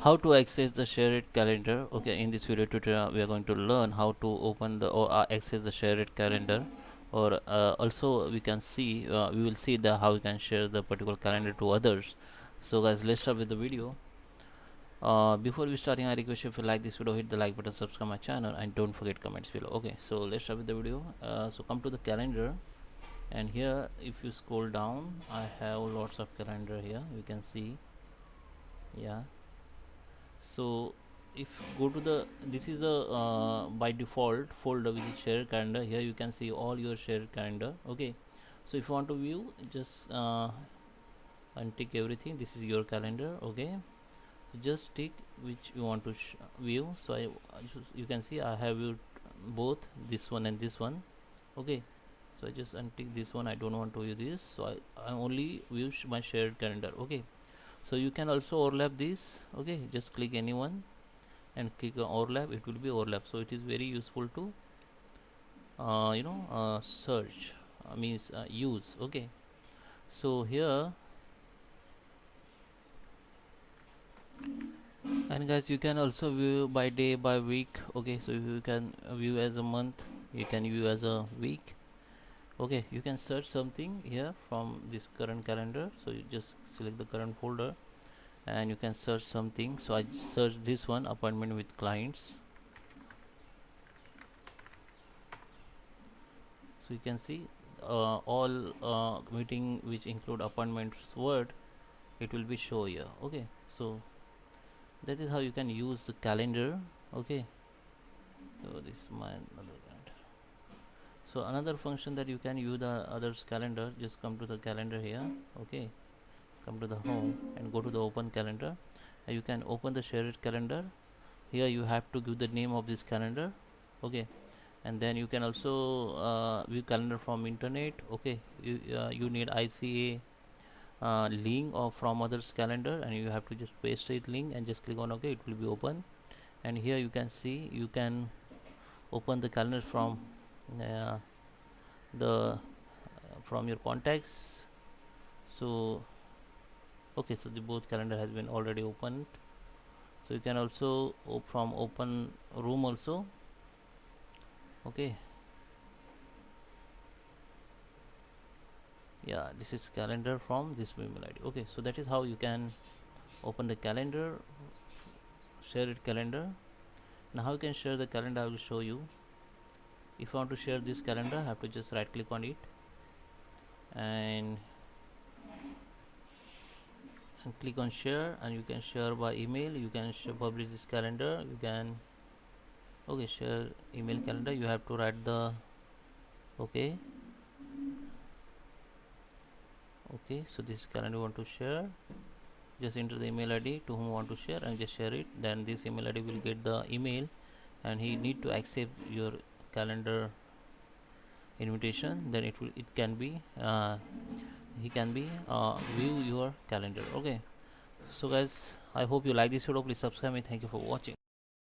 How to access the shared calendar. Okay, in this video tutorial we are going to learn how to open the or access the shared calendar, or also we can see we will see the how we can share the particular calendar to others. So guys, let's start with the video. Before we starting, I request you, if you like this video, hit the like button, subscribe my channel, and don't forget comments below. Okay, so let's start with the video. So come to the calendar, and here if you scroll down, I have lots of calendar here, you can see. Yeah, so if go to the, this is a by default folder which is shared calendar. Here you can see all your shared calendar. Okay, so if you want to view, just untick everything. This is your calendar. Okay, just tick which you want to view. So you can see I have viewed both this one and this one. Okay, so I just untick this one. I don't want to view this, so I only view my shared calendar. Okay, so you can also overlap this. Okay, just click anyone and click on overlap, it will be overlap. So it is very useful to search, means use. Okay, so here, and guys, you can also view by day, by week. Okay, so you can view as a month, you can view as a week. Okay, you can search something here from this current calendar. So you just select the current folder and you can search something. So I search this one, appointment with clients. So you can see all meeting which include appointments word, it will be show here. Okay, so that is how you can use the calendar. Okay, so this is my another calendar. So another function that you can use the others calendar, just come to the calendar here. Okay, come to the home and go to the open calendar, and you can open the shared calendar. Here you have to give the name of this calendar. Okay, and then you can also view calendar from internet. Okay, you need ICA link or from others calendar, and you have to just paste it link and just click on OK. It will be open, and here you can see you can open the calendar from the from your contacts. So okay, so the both calendar has been already opened. So you can also from open room also. Okay, yeah, this is calendar from this email ID. Okay, so that is how you can open the calendar, share it calendar. Now how you can share the calendar, I will show you. If you want to share this calendar, I have to just right click on it and click on share, and you can share by email. You can publish this calendar. You can share email calendar. You have to write the okay. So this calendar you want to share, just enter the email ID to whom you want to share and just share it. Then this email ID will get the email, and he need to accept your calendar invitation. Then it can be he can be view your calendar. Okay, so guys, I hope you like this video. Please subscribe me. Thank you for watching.